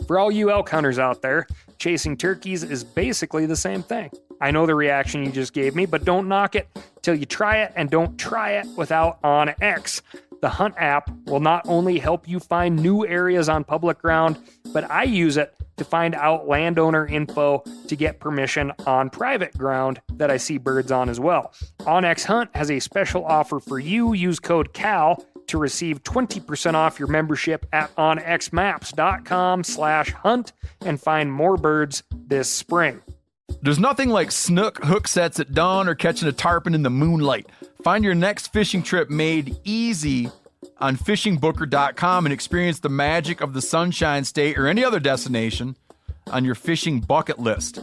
For all you elk hunters out there, chasing turkeys is basically the same thing. I know the reaction you just gave me, but don't knock it till you try it, and don't try it without OnX. The Hunt app will not only help you find new areas on public ground, but I use it to find out landowner info to get permission on private ground that I see birds on as well. OnX Hunt has a special offer for you. Use code CAL to receive 20% off your membership at onxmaps.com/hunt and find more birds this spring. There's nothing like snook hook sets at dawn or catching a tarpon in the moonlight. Find your next fishing trip made easy on fishingbooker.com and experience the magic of the Sunshine State or any other destination on your fishing bucket list.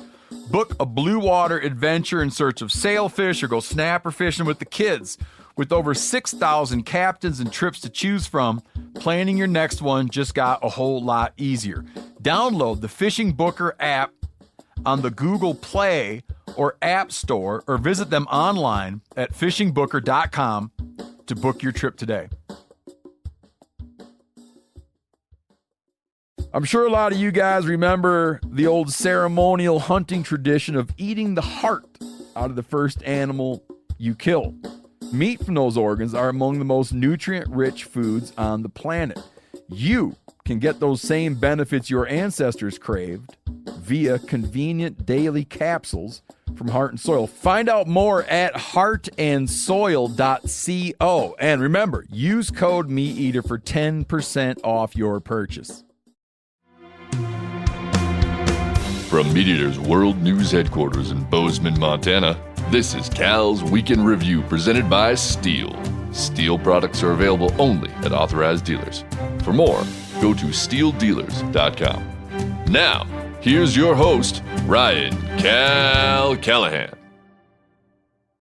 Book a blue water adventure in search of sailfish or go snapper fishing with the kids. With over 6,000 captains and trips to choose from, planning your next one just got a whole lot easier. Download the Fishing Booker app on the Google Play or App Store, or visit them online at fishingbooker.com to book your trip today. I'm sure a lot of you guys remember the old ceremonial hunting tradition of eating the heart out of the first animal you kill. Meat from those organs are among the most nutrient-rich foods on the planet. You can get those same benefits your ancestors craved via convenient daily capsules from Heart and Soil. Find out more at heartandsoil.co. And remember, use code MeatEater for 10% off your purchase. From MeatEater's World News Headquarters in Bozeman, Montana, this is Cal's Weekend Review presented by Steel. Steel products are available only at authorized dealers. For more, go to steeldealers.com. Now, here's your host, Ryan Cal Callahan.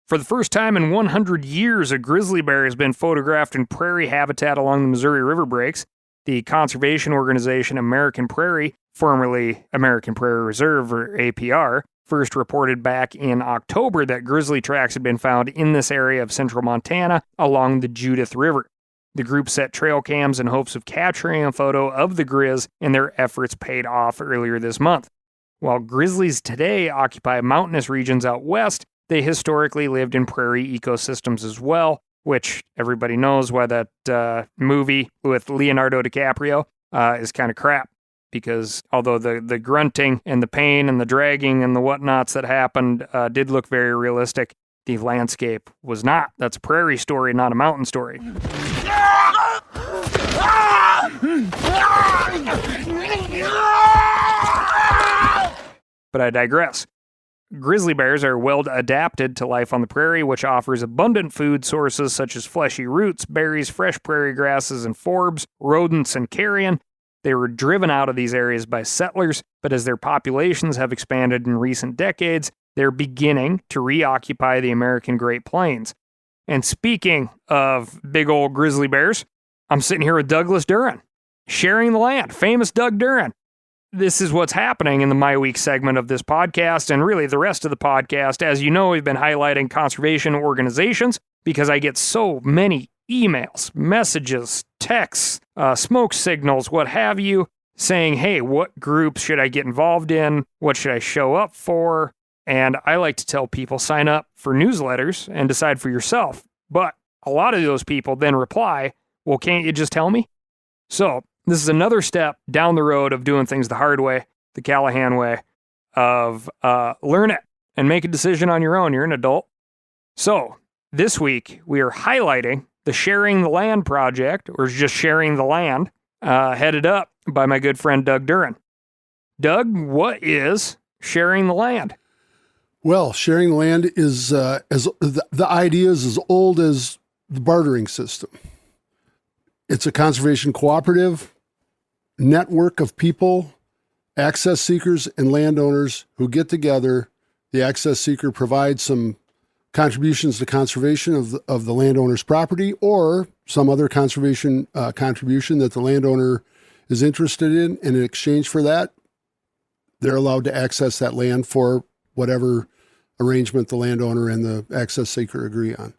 For the first time in 100 years, a grizzly bear has been photographed in prairie habitat along the Missouri River breaks. The conservation organization American Prairie, formerly American Prairie Reserve, or APR, first reported back in October that grizzly tracks had been found in this area of central Montana along the Judith River. The group set trail cams in hopes of capturing a photo of the grizz, and their efforts paid off earlier this month. While grizzlies today occupy mountainous regions out west, they historically lived in prairie ecosystems as well, which everybody knows why that movie with Leonardo DiCaprio is kind of crap. Because although the grunting and the pain and the dragging and the whatnots that happened did look very realistic, the landscape was not. That's a prairie story, not a mountain story. But I digress. Grizzly bears are well adapted to life on the prairie, which offers abundant food sources such as fleshy roots, berries, fresh prairie grasses and forbs, rodents, and carrion. They were driven out of these areas by settlers, but as their populations have expanded in recent decades, they're beginning to reoccupy the American Great Plains. And speaking of big old grizzly bears, I'm sitting here with Douglas Duren, sharing the land, famous Doug Duren. This is what's happening in the My Week segment of this podcast, and really the rest of the podcast. As you know, we've been highlighting conservation organizations because I get so many emails, messages, texts, smoke signals, what have you, saying, hey, what groups should I get involved in? What should I show up for? And I like to tell people, sign up for newsletters and decide for yourself. But a lot of those people then reply, well, can't you just tell me? So this is another step down the road of doing things the hard way, the Callahan way, of learn it and make a decision on your own. You're an adult. So this week we are highlighting the Sharing the Land project, or just Sharing the Land, headed up by my good friend Doug Duren. Doug, what is Sharing the Land? Well, sharing the land is the idea is as old as the bartering system. It's a conservation cooperative network of people, access seekers, and landowners who get together. The access seeker provides some contributions to conservation of the landowner's property, or some other conservation contribution that the landowner is interested in. And in exchange for that, they're allowed to access that land for whatever arrangement the landowner and the access seeker agree on.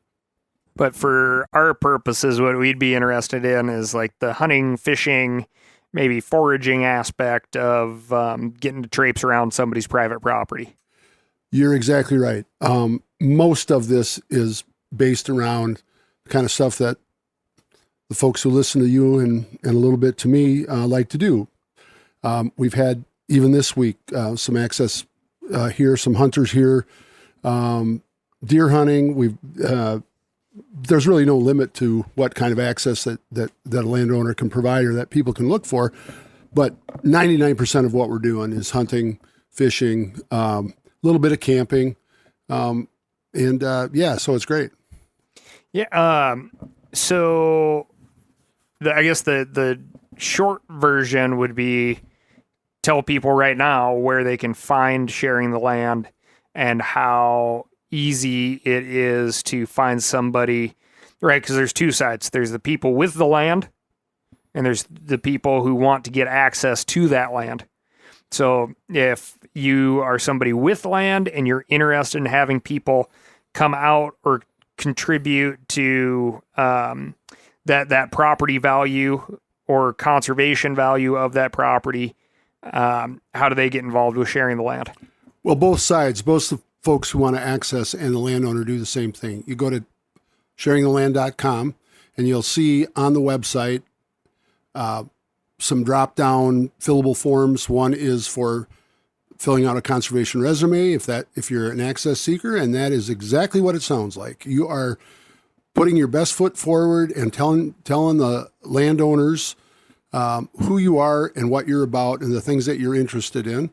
But for our purposes, what we'd be interested in is like the hunting, fishing, maybe foraging aspect of getting to traipse around somebody's private property. You're exactly right. Most of this is based around the kind of stuff that the folks who listen to you and a little bit to me like to do. We've had, even this week, some access here, some hunters here, deer hunting. There's really no limit to what kind of access that a landowner can provide or that people can look for. But 99% of what we're doing is hunting, fishing, a little bit of camping. So it's great. Yeah. So I guess the short version would be tell people right now where they can find Sharing the Land and how easy it is to find somebody, right? Because there's two sides. There's the people with the land, and there's the people who want to get access to that land. So if you are somebody with land and you're interested in having people come out or contribute to that property value or conservation value of that property, how do they get involved with Sharing the Land? Well, both sides, both the folks who want to access and the landowner do the same thing. You go to sharingtheland.com and you'll see on the website some drop-down fillable forms. One is for filling out a conservation resume if you're an access seeker, and that is exactly what it sounds like. You are putting your best foot forward and telling the landowners who you are and what you're about and the things that you're interested in.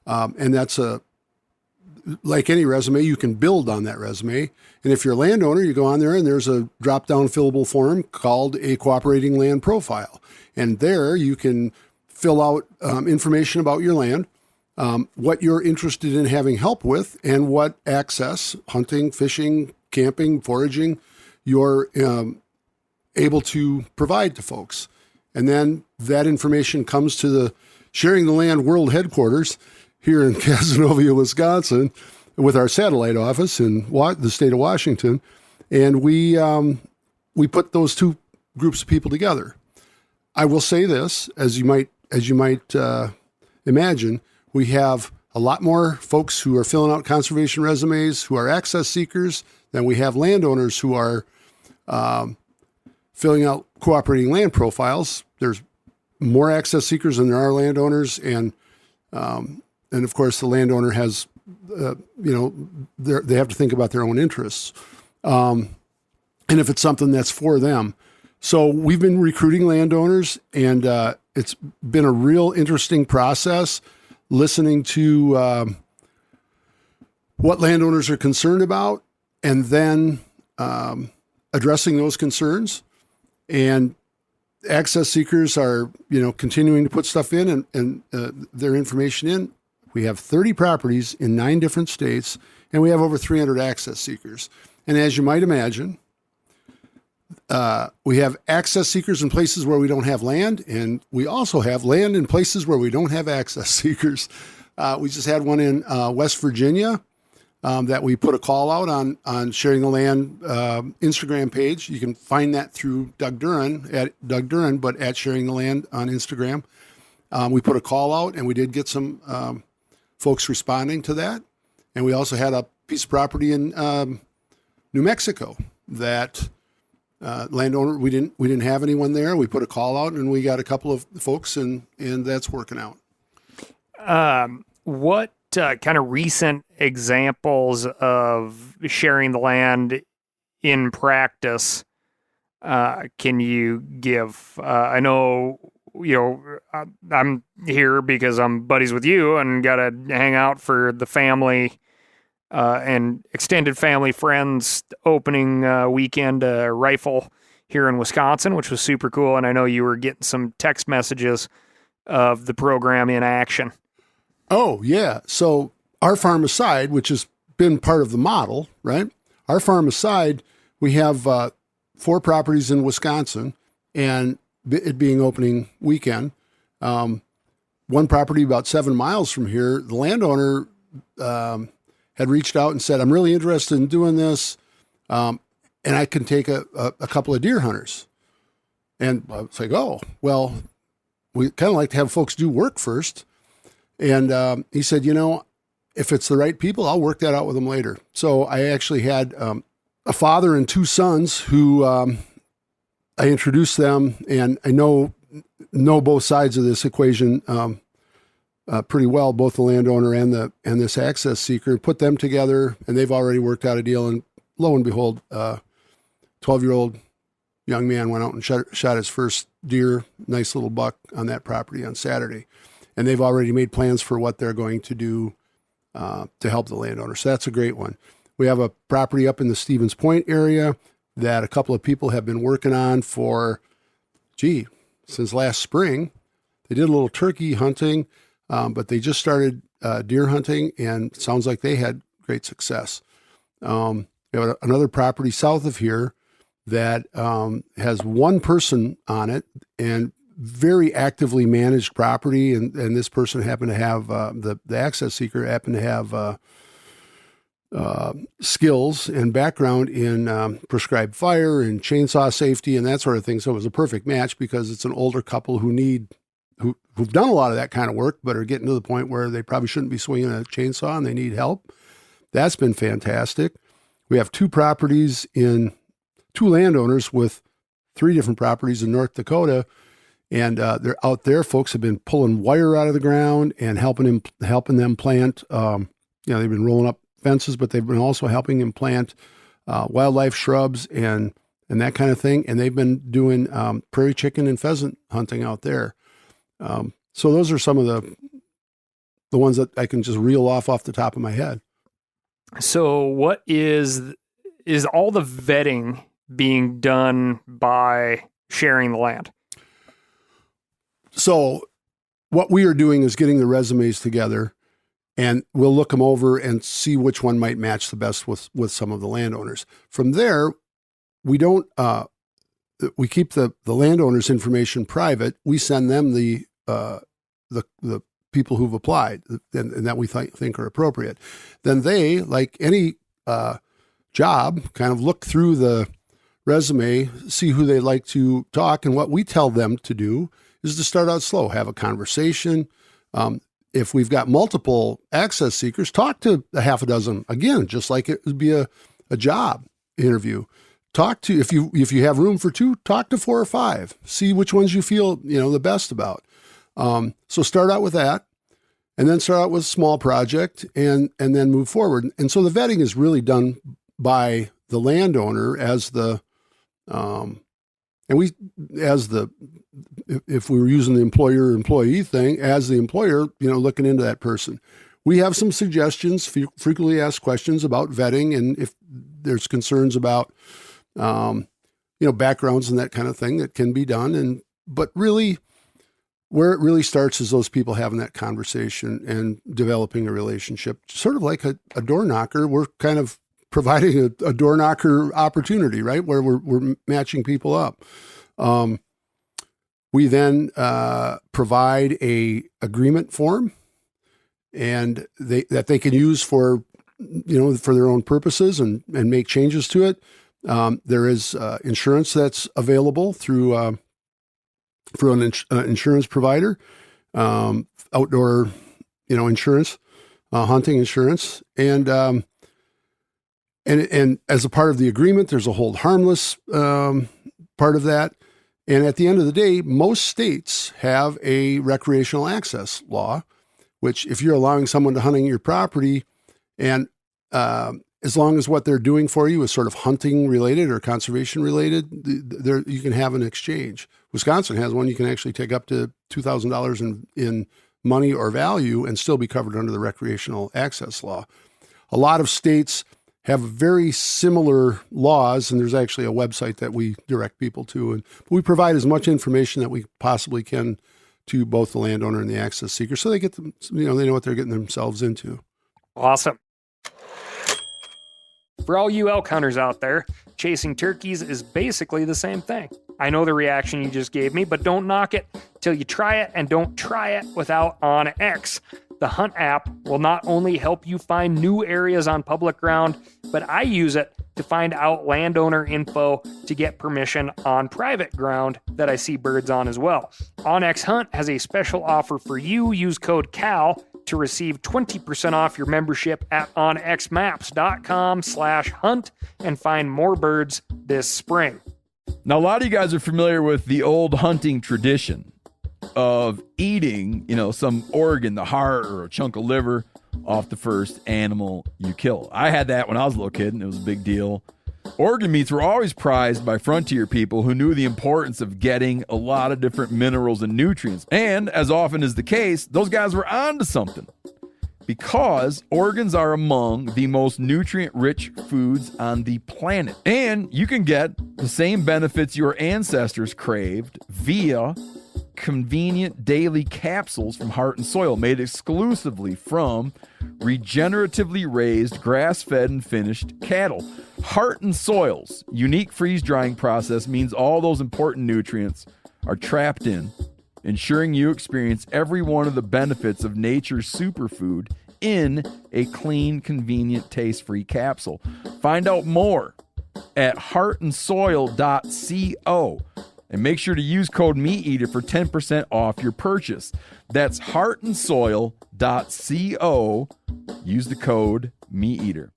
And that's like any resume, you can build on that resume. And if you're a landowner, you go on there and there's a drop-down fillable form called a cooperating land profile. And there you can fill out information about your land, what you're interested in having help with, and what access, hunting, fishing, camping, foraging, you're able to provide to folks. And then that information comes to the Sharing the Land World Headquarters here in Cazenovia, Wisconsin, with our satellite office in the state of Washington. And we put those two groups of people together. I will say this, as you might imagine, we have a lot more folks who are filling out conservation resumes, who are access seekers, than we have landowners who are filling out cooperating land profiles. There's more access seekers than there are landowners, and of course the landowner has, they have to think about their own interests, and if it's something that's for them. So we've been recruiting landowners, and it's been a real interesting process, listening to what landowners are concerned about, and then addressing those concerns. And access seekers are, continuing to put stuff in and their information in. We have 30 properties in 9 different states, and we have over 300 access seekers. And as you might imagine, we have access seekers in places where we don't have land, and we also have land in places where we don't have access seekers. We just had one in West Virginia that we put a call out on Sharing the Land Instagram page. You can find that through Doug Duren, at Doug Duren, but at Sharing the Land on Instagram. We put a call out, and we did get some folks responding to that. And we also had a piece of property in New Mexico that landowner, we didn't have anyone there. We put a call out, and we got a couple of folks, and that's working out. What kind of recent examples of Sharing the Land in practice can you give? I know, I'm here because I'm buddies with you and got to hang out for the family and extended family friends opening weekend rifle here in Wisconsin, which was super cool. And I know you were getting some text messages of the program in action. Oh, yeah. So our farm aside, which has been part of the model, right? Our farm aside, we have 4 properties in Wisconsin, and it being opening weekend. One property about 7 miles from here, the landowner had reached out and said, I'm really interested in doing this, and I can take a couple of deer hunters. And I was like, oh, well, we kind of like to have folks do work first. And he said, if it's the right people, I'll work that out with them later. So I actually had a father and two sons who I introduced them, and I know both sides of this equation pretty well, both the landowner and this access seeker, put them together, and they've already worked out a deal. And lo and behold, 12-year-old young man went out and shot his first deer, nice little buck on that property on Saturday. And they've already made plans for what they're going to do to help the landowner. So that's a great one. We have a property up in the Stevens Point area that a couple of people have been working on since last spring. They did a little turkey hunting, but they just started deer hunting, and it sounds like they had great success. We have another property south of here that has one person on it and very actively managed property. And this person happened to have, the access seeker happened to have skills and background in prescribed fire and chainsaw safety and that sort of thing. So it was a perfect match because it's an older couple who've done a lot of that kind of work, but are getting to the point where they probably shouldn't be swinging a chainsaw and they need help. That's been fantastic. We have two landowners with 3 different properties in North Dakota. And they're out there. Folks have been pulling wire out of the ground and helping them plant. They've been rolling up fences, but they've been also helping them plant wildlife shrubs and that kind of thing. And they've been doing prairie chicken and pheasant hunting out there. So those are some of the ones that I can just reel off the top of my head. So what is all the vetting being done by sharing the land? So what we are doing is getting the resumes together, and we'll look them over and see which one might match the best with some of the landowners. From there, we don't, we keep the landowner's information private. We send them the people who've applied and that we think are appropriate. Then they, like any job, kind of look through the resume, see who they like to talk, and what we tell them to do is to start out slow, have a conversation. If we've got multiple access seekers, talk to a half a dozen, again, just like it would be a job interview. Talk to, if you have room for 2, talk to 4 or 5, see which ones you feel, the best about. So start out with that, and then start out with a small project and then move forward. And so the vetting is really done by the landowner if we were using the employer-employee thing, as the employer, looking into that person. We have some suggestions, frequently asked questions about vetting, and if there's concerns about, backgrounds and that kind of thing that can be done. But really, where it really starts is those people having that conversation and developing a relationship, sort of like a door knocker. We're kind of providing a door knocker opportunity, right? Where we're matching people up. We then provide a agreement form, and that they can use for their own purposes and make changes to it. There is insurance that's available through an insurance provider, outdoor insurance, hunting insurance, and as a part of the agreement, there's a hold harmless part of that. And at the end of the day, most states have a recreational access law, which if you're allowing someone to hunt on your property, and as long as what they're doing for you is sort of hunting related or conservation related, you can have an exchange. Wisconsin has one. You can actually take up to $2,000 in money or value and still be covered under the recreational access law. A lot of states have very similar laws, and there's actually a website that we direct people to. And we provide as much information that we possibly can to both the landowner and the access seeker, so they get them, they know what they're getting themselves into. Awesome. For all you elk hunters out there, chasing turkeys is basically the same thing. I know the reaction you just gave me, but don't knock it till you try it, and don't try it without OnX. The Hunt app will not only help you find new areas on public ground, but I use it to find out landowner info to get permission on private ground that I see birds on as well. OnX Hunt has a special offer for you. Use code CAL to receive 20% off your membership at onxmaps.com/hunt and find more birds this spring. Now, a lot of you guys are familiar with the old hunting tradition of eating, some organ, the heart or a chunk of liver off the first animal you kill. I had that when I was a little kid, and it was a big deal. Organ meats were always prized by frontier people who knew the importance of getting a lot of different minerals and nutrients. And as often is the case, those guys were onto something, because organs are among the most nutrient-rich foods on the planet. And you can get the same benefits your ancestors craved via convenient daily capsules from Heart and Soil, made exclusively from regeneratively raised, grass-fed, and finished cattle. Heart and Soil's unique freeze-drying process means all those important nutrients are trapped in, ensuring you experience every one of the benefits of nature's superfood in a clean, convenient, taste-free capsule. Find out more at heartandsoil.co. And make sure to use code MeatEater for 10% off your purchase. That's heartandsoil.co. Use the code MeatEater.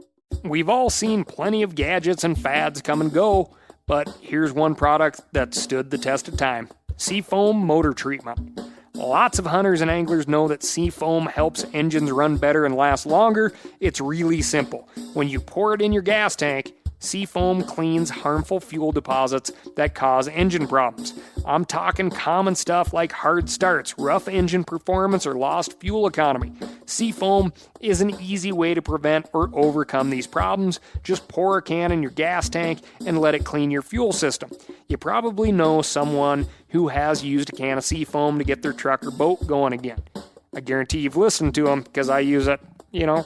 We've all seen plenty of gadgets and fads come and go, but here's one product that stood the test of time: Seafoam Motor Treatment. Lots of hunters and anglers know that Seafoam helps engines run better and last longer. It's really simple. When you pour it in your gas tank, Seafoam cleans harmful fuel deposits that cause engine problems. I'm talking common stuff like hard starts, rough engine performance, or lost fuel economy. Seafoam is an easy way to prevent or overcome these problems. Just pour a can in your gas tank and let it clean your fuel system. You probably know someone who has used a can of Seafoam to get their truck or boat going again. I guarantee you've listened to them, because I use it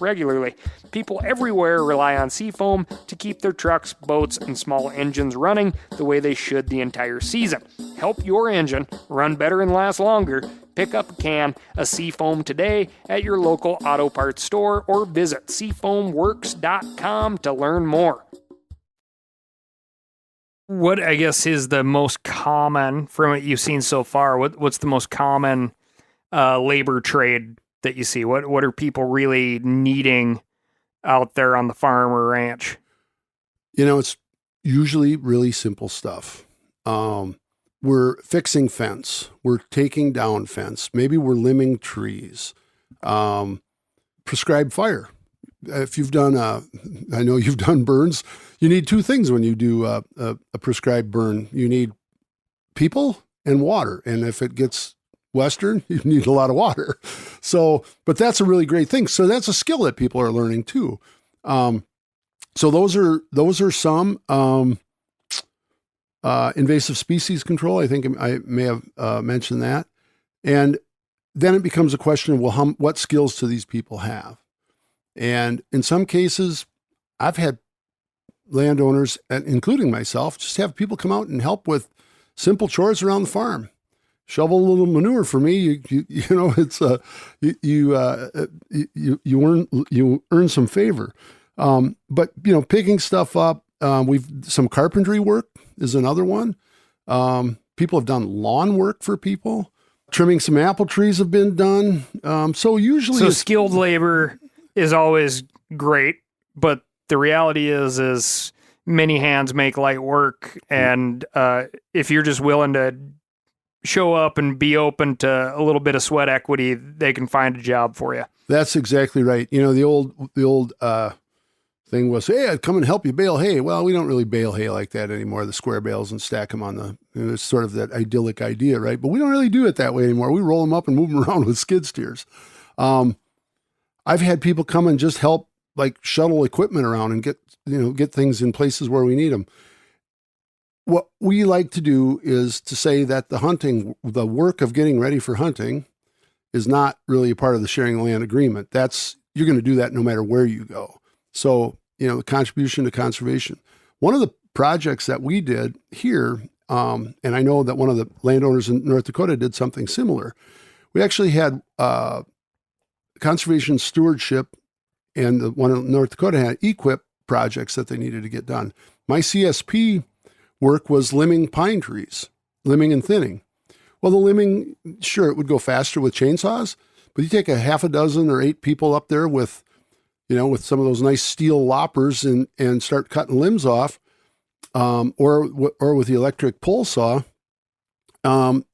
regularly. People everywhere rely on Seafoam to keep their trucks, boats, and small engines running the way they should the entire season. Help your engine run better and last longer. Pick up a can of Seafoam today at your local auto parts store or visit seafoamworks.com to learn more. What, I guess, is the most common, from what you've seen so far, what's the most common labor trade that you see? What are people really needing out there on the farm or ranch? It's usually really simple stuff. We're fixing fence. We're taking down fence. Maybe we're limbing trees. Prescribed fire. If you've done, I know you've done burns, you need two things when you do a prescribed burn. You need people and water. And if it gets Western, you need a lot of water. So, but that's a really great thing. So that's a skill that people are learning too. So those are some, invasive species control. I think I may have mentioned that. And then it becomes a question of, well, what skills do these people have? And in some cases, I've had landowners, including myself, just have people come out and help with simple chores around the farm. Shovel a little manure for me. It's you earn some favor. But picking stuff up. Some carpentry work is another one. People have done lawn work for people. Trimming some apple trees have been done. So skilled labor is always great, but the reality is many hands make light work. And if you're just willing to show up and be open to a little bit of sweat equity, they can find a job for you. That's exactly right. The old thing was, hey, I'd come and help you bale hay. Well, we don't really bale hay like that anymore. The square bales and stack them on it's sort of that idyllic idea, right? But we don't really do it that way anymore. We roll them up and move them around with skid steers. I've had people come and just help, like, shuttle equipment around and get things in places where we need them. What we like to do is to say that the work of getting ready for hunting is not really a part of the sharing land agreement. You're going to do that no matter where you go. So, the contribution to conservation. One of the projects that we did here, and I know that one of the landowners in North Dakota did something similar. We actually had conservation stewardship, and the one in North Dakota had EQIP projects that they needed to get done. My CSP work was limbing pine trees, limbing and thinning. Well, the limbing, sure, it would go faster with chainsaws, but you take a half a dozen or 8 people up there with, with some of those nice steel loppers and start cutting limbs off, or with the electric pole saw, you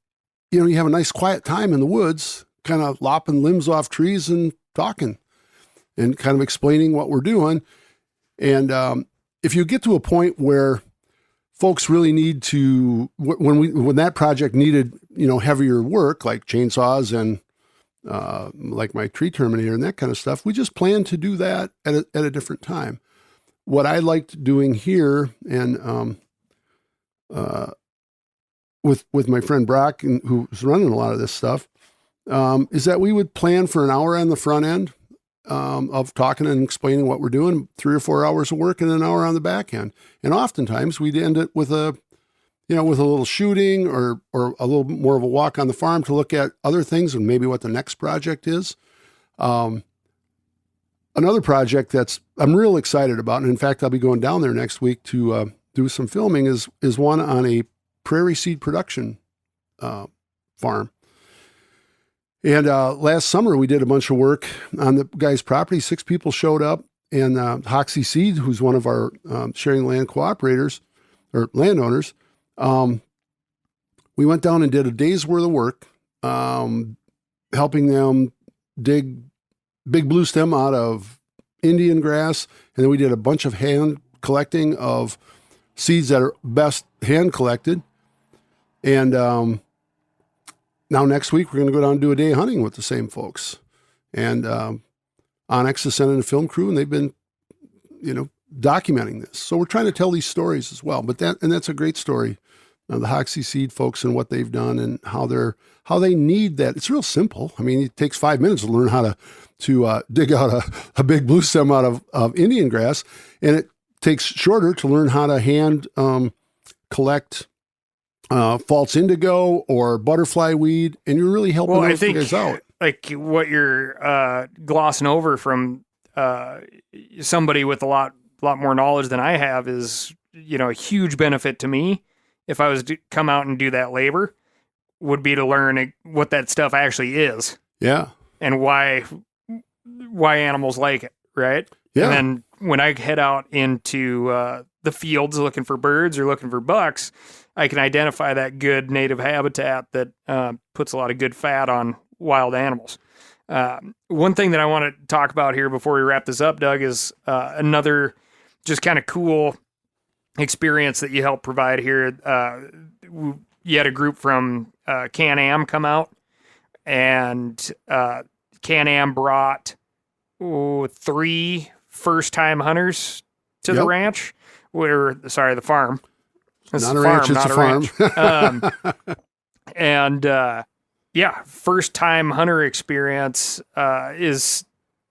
have a nice quiet time in the woods, kind of lopping limbs off trees and talking and kind of explaining what we're doing. And if you get to a point where folks really need to, when that project needed, heavier work like chainsaws and like my tree terminator and that kind of stuff, we just planned to do that at a different time. What I liked doing here and with my friend Brock, who's running a lot of this stuff, is that we would plan for an hour on the front end of talking and explaining what we're doing, 3 or 4 hours of work, and an hour on the back end. And oftentimes we'd end it with a little shooting or a little more of a walk on the farm to look at other things and maybe what the next project is. Another project I'm real excited about, and in fact, I'll be going down there next week to do some filming, is one on a prairie seed production farm. And last summer, we did a bunch of work on the guy's property. 6 people showed up, and Hoxie Seed, who's one of our sharing land cooperators or landowners, we went down and did a day's worth of work, helping them dig big blue stem out of Indian grass. And then we did a bunch of hand collecting of seeds that are best hand collected. And now next week, we're going to go down and do a day hunting with the same folks. And Onyx is sending a film crew, and they've been, documenting this. So we're trying to tell these stories as well. That's a great story. The Hoxie Seed folks and what they've done and how they need that. It's real simple. I mean, it takes 5 minutes to learn how to dig out a big blue stem out of Indian grass, and it takes shorter to learn how to hand collect false indigo or butterfly weed, and you're really helping those guys out. Like what you're glossing over from somebody with a lot more knowledge than I have is, a huge benefit to me. If I was to come out and do that labor, would be to learn what that stuff actually is. Yeah. And why animals like it, right? Yeah. And then when I head out into the fields looking for birds or looking for bucks, I can identify that good native habitat that puts a lot of good fat on wild animals. One thing that I want to talk about here before we wrap this up, Doug, is another just kind of cool experience that you helped provide here. You had a group from Can-Am come out, and Can-Am brought 3 first-time hunters to the ranch. The farm. This not a ranch, it's a farm. First-time hunter experience is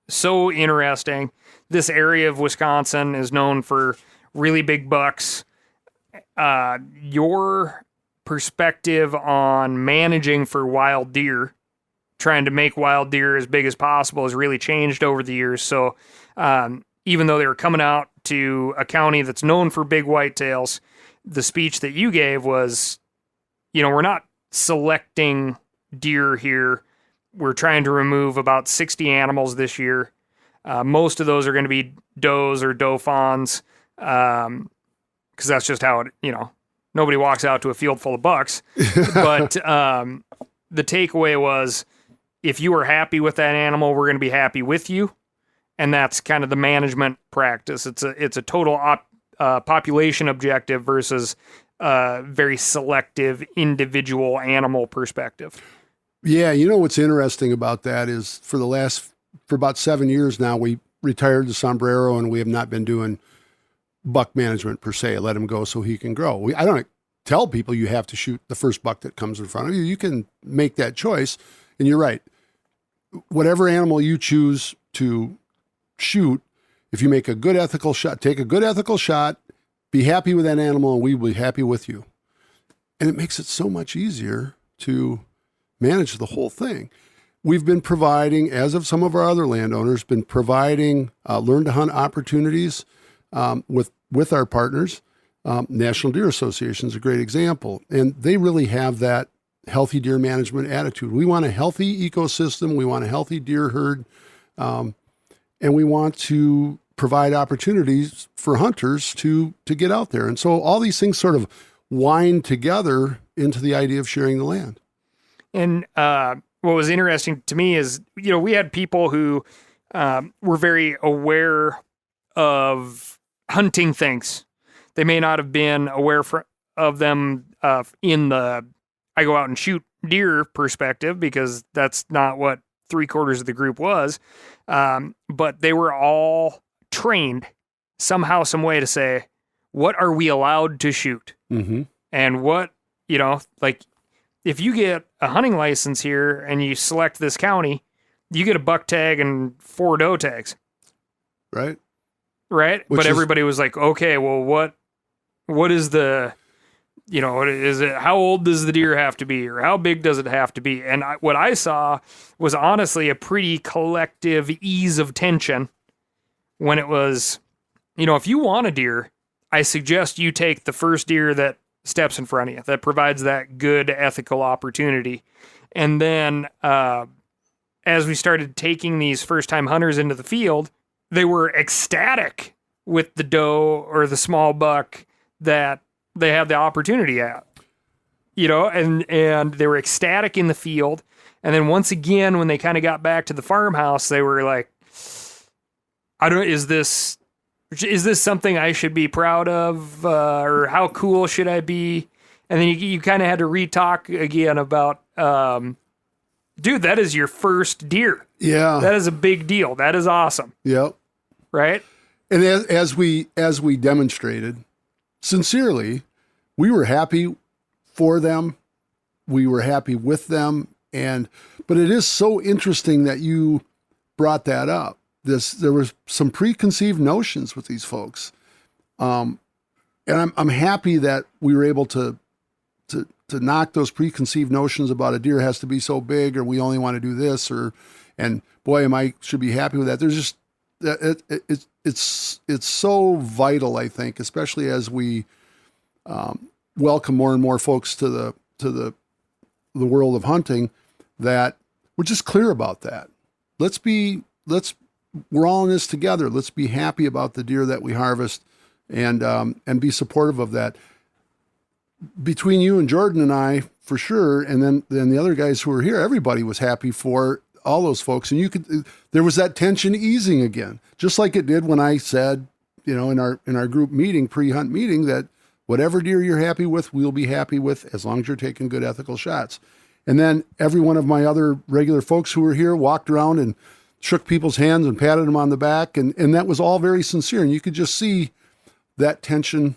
so interesting. This area of Wisconsin is known for really big bucks. Your perspective on managing for wild deer, trying to make wild deer as big as possible, has really changed over the years. So even though they were coming out to a county that's known for big whitetails, the speech that you gave was, we're not selecting deer here. We're trying to remove about 60 animals this year. Most of those are going to be does or doe fawns, because that's just how it, nobody walks out to a field full of bucks. But the takeaway was, if you are happy with that animal, we're going to be happy with you. And that's kind of the management practice. It's a total population objective versus very selective individual animal perspective. Yeah, what's interesting about that is for about 7 years now, we retired the sombrero, and we have not been doing buck management per se. Let him go so he can grow. I don't tell people you have to shoot the first buck that comes in front of you. You can make that choice, and you're right. Whatever animal you choose to shoot, if you make a good ethical shot, take a good ethical shot, be happy with that animal, and we will be happy with you. And it makes it so much easier to manage the whole thing. We've been providing, as of some of our other landowners, learn to hunt opportunities with our partners. National Deer Association is a great example, and they really have that healthy deer management attitude. We want a healthy ecosystem. We want a healthy deer herd, and we want to provide opportunities for hunters to get out there. And so all these things sort of wind together into the idea of sharing the land. And what was interesting to me is, we had people who were very aware of hunting things. They may not have been aware of them in the I go out and shoot deer perspective, because that's not what 3/4 of the group was. But they were all trained somehow, some way to say, what are we allowed to shoot? Mm-hmm. And what, like if you get a hunting license here and you select this county, you get a buck tag and 4 doe tags. Right. But everybody was like, okay, well, what is the, is it, how old does the deer have to be, or how big does it have to be? And what I saw was honestly a pretty collective ease of tension when it was, if you want a deer, I suggest you take the first deer that steps in front of you, that provides that good ethical opportunity. And then as we started taking these first-time hunters into the field, they were ecstatic with the doe or the small buck that they had the opportunity at, and they were ecstatic in the field. And then once again, when they kind of got back to the farmhouse, they were like, is this something I should be proud of? Or how cool should I be? And then you kind of had to re-talk again about, dude, that is your first deer. Yeah. That is a big deal. That is awesome. Yep. Right. And as we demonstrated, sincerely, we were happy for them. We were happy with them. But it is so interesting that you brought that up. There was some preconceived notions with these folks. And I'm happy that we were able to knock those preconceived notions about a deer has to be so big, or we only want to do this, and boy, should be happy with that. There's just, it's so vital, I think, especially as we welcome more and more folks to the world of hunting, that we're just clear about that. We're all in this together. Let's be happy about the deer that we harvest, and be supportive of that. Between you and Jordan and I, for sure, and then the other guys who were here, everybody was happy for all those folks. And there was that tension easing again, just like it did when I said, in our group meeting, pre-hunt meeting, that whatever deer you're happy with, we'll be happy with, as long as you're taking good ethical shots. And then every one of my other regular folks who were here walked around and shook people's hands and patted them on the back. And that was all very sincere. And you could just see that tension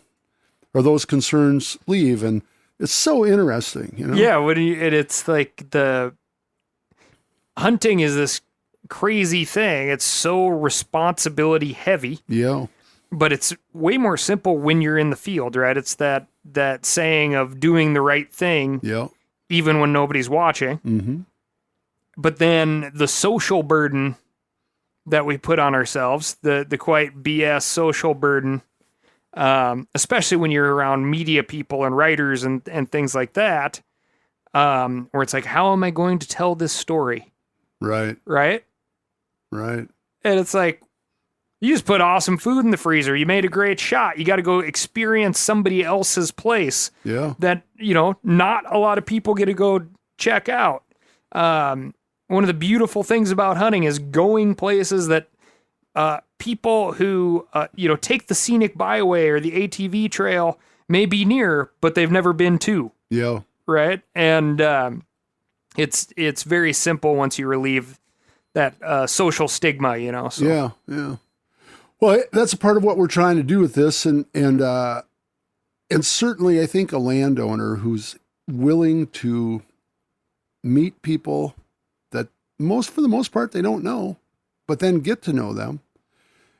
or those concerns leave. And it's so interesting, Yeah. It's like the hunting is this crazy thing. It's so responsibility heavy. Yeah. But it's way more simple when you're in the field, right? It's that saying of doing the right thing. Yeah. Even when nobody's watching. Mm-hmm. But then the social burden that we put on ourselves, the quite BS social burden, especially when you're around media people and writers and things like that, where it's like, how am I going to tell this story? Right. Right? Right. And it's like, you just put awesome food in the freezer. You made a great shot. You got to go experience somebody else's place. Yeah. That, not a lot of people get to go check out. One of the beautiful things about hunting is going places that people who, take the scenic byway or the ATV trail may be near, but they've never been to. Yeah. Right. And it's very simple once you relieve that social stigma, So. Yeah. Yeah. Well, that's a part of what we're trying to do with this. And certainly I think a landowner who's willing to meet people that for the most part, they don't know, but then get to know them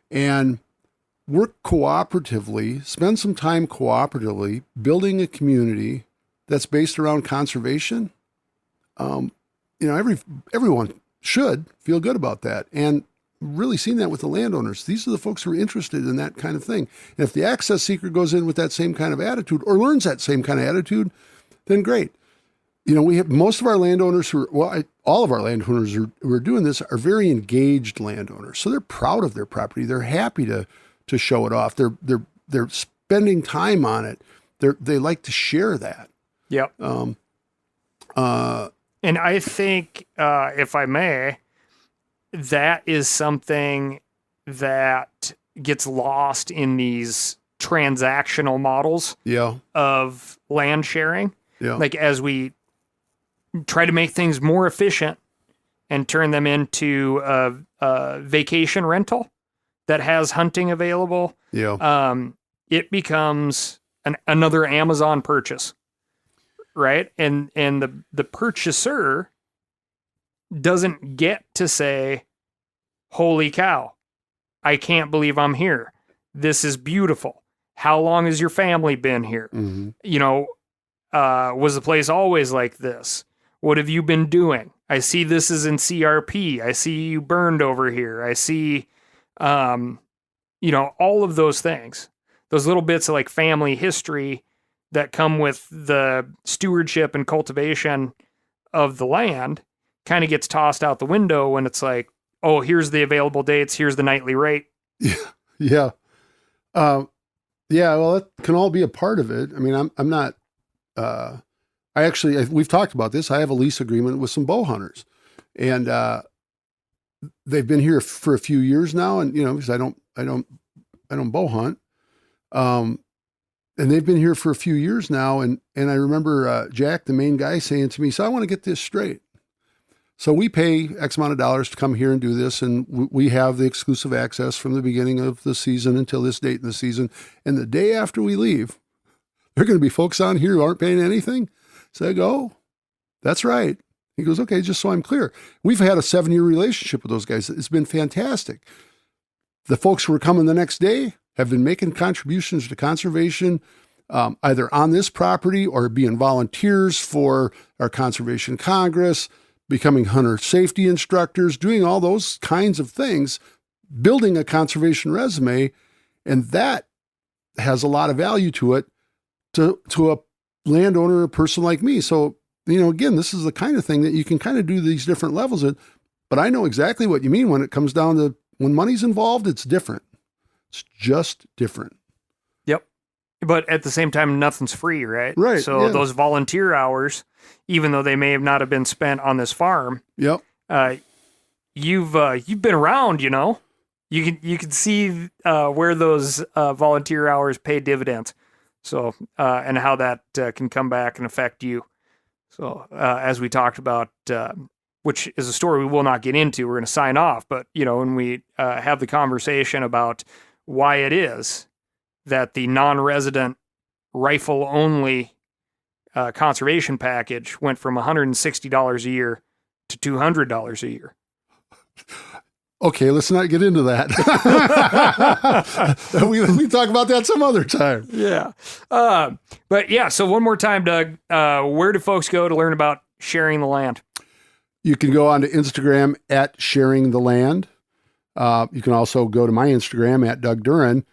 and work cooperatively, spend some time cooperatively, building a community that's based around conservation. Everyone should feel good about that. And really seen that with the landowners. These are the folks who are interested in that kind of thing. And if the access seeker goes in with that same kind of attitude or learns that same kind of attitude, then great. We have most of our landowners all of our landowners who are doing this are very engaged landowners. So they're proud of their property. They're happy to show it off. They're spending time on it. They like to share that. Yep. And I think, if I may, that is something that gets lost in these transactional models of land sharing. Yeah. Like as we try to make things more efficient and turn them into a vacation rental that has hunting available, it becomes another Amazon purchase, right? And the purchaser doesn't get to say, holy cow, I can't believe I'm here. This is beautiful. How long has your family been here? Mm-hmm. Was the place always like this? What have you been doing? I see this is in CRP. I see you burned over here. I see, all of those things, those little bits of like family history that come with the stewardship and cultivation of the land kind of gets tossed out the window when it's like, oh, here's the available dates. Here's the nightly rate. Yeah. Well, that can all be a part of it. I mean, I'm not, we've talked about this. I have a lease agreement with some bow hunters, and they've been here for a few years now. And, because I don't bow hunt. And they've been here for a few years now. And I remember, Jack, the main guy, saying to me, so I want to get this straight. So we pay X amount of dollars to come here and do this. And we have the exclusive access from the beginning of the season until this date in the season. And the day after we leave, there are going to be folks on here who aren't paying anything. So I go, oh, that's right. He goes, okay, just so I'm clear. We've had a 7-year relationship with those guys. It's been fantastic. The folks who are coming the next day have been making contributions to conservation, either on this property or being volunteers for our Conservation Congress, becoming hunter safety instructors, doing all those kinds of things, building a conservation resume. And that has a lot of value to it, to a landowner, a person like me. So, again, this is the kind of thing that you can kind of do these different levels in, but I know exactly what you mean when it comes down to when money's involved, it's different. It's just different. Yep. But at the same time, nothing's free, right? Right. So those volunteer hours, even though they may have not have been spent on this farm, yep. You've been around, you can see where those volunteer hours pay dividends. So, and how that can come back and affect you. So, as we talked about, which is a story we will not get into, we're going to sign off. But, when we have the conversation about why it is that the non-resident rifle-only conservation package went from $160 a year to $200 a year. Okay, let's not get into that. we talk about that some other time. Yeah. But yeah, so one more time, Doug, where do folks go to learn about sharing the land? You can go on to Instagram at Sharing the Land. You can also go to my Instagram at Doug Duren,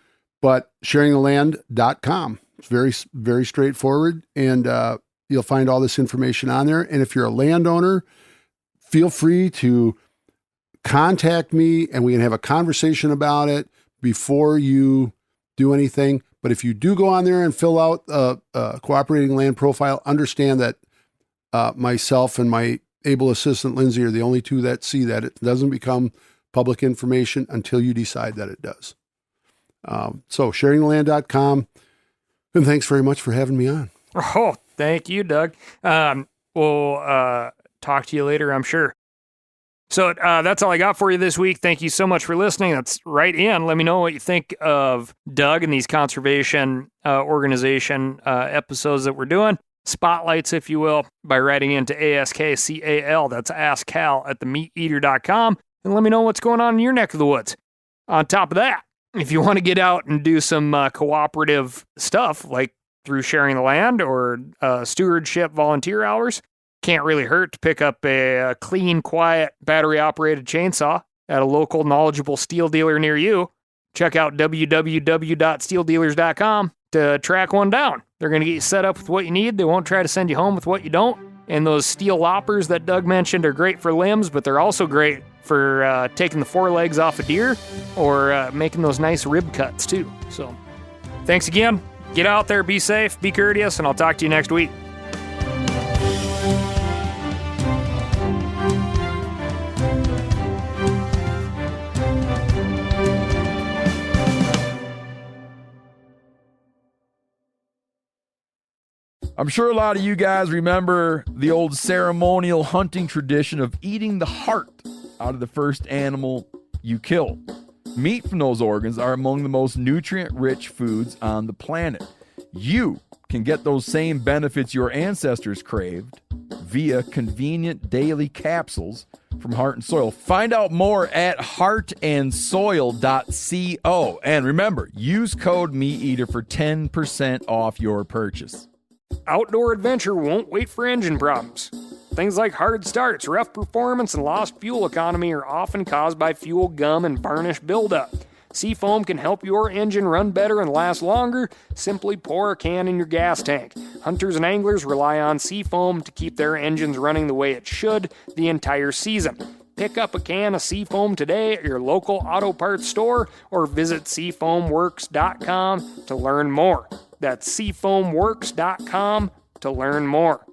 but sharingtheland.com. It's very, very straightforward, and you'll find all this information on there. And if you're a landowner, feel free to contact me and we can have a conversation about it before you do anything. But if you do go on there and fill out a cooperating land profile, understand that myself and my able assistant, Lindsay, are the only two that see that. It doesn't become public information until you decide that it does. So sharingtheland.com. And thanks very much for having me on. Oh, thank you, Doug. We'll talk to you later, I'm sure. So that's all I got for you this week. Thank you so much for listening. That's right in. Let me know what you think of Doug and these conservation organization episodes that we're doing. Spotlights, if you will, by writing into ASKCAL. That's AskCal at themeateater.com. And let me know what's going on in your neck of the woods. On top of that, if you want to get out and do some cooperative stuff, like through sharing the land or stewardship volunteer hours, can't really hurt to pick up a clean, quiet, battery-operated chainsaw at a local knowledgeable steel dealer near you. Check out www.steeldealers.com to track one down. They're going to get you set up with what you need. They won't try to send you home with what you don't. And those steel loppers that Doug mentioned are great for limbs, but they're also great for taking the forelegs off a deer or making those nice rib cuts too. So thanks again. Get out there, be safe, be courteous, and I'll talk to you next week. I'm sure a lot of you guys remember the old ceremonial hunting tradition of eating the heart out of the first animal you kill. Meat from those organs are among the most nutrient-rich foods on the planet. You can get those same benefits your ancestors craved via convenient daily capsules from Heart and Soil. Find out more at heartandsoil.co. And remember, use code MeatEater for 10% off your purchase. Outdoor adventure won't wait for engine problems. Things like hard starts, rough performance, and lost fuel economy are often caused by fuel gum and varnish buildup. Seafoam can help your engine run better and last longer. Simply pour a can in your gas tank. Hunters and anglers rely on Seafoam to keep their engines running the way it should the entire season. Pick up a can of Seafoam today at your local auto parts store or visit seafoamworks.com to learn more. That's seafoamworks.com to learn more.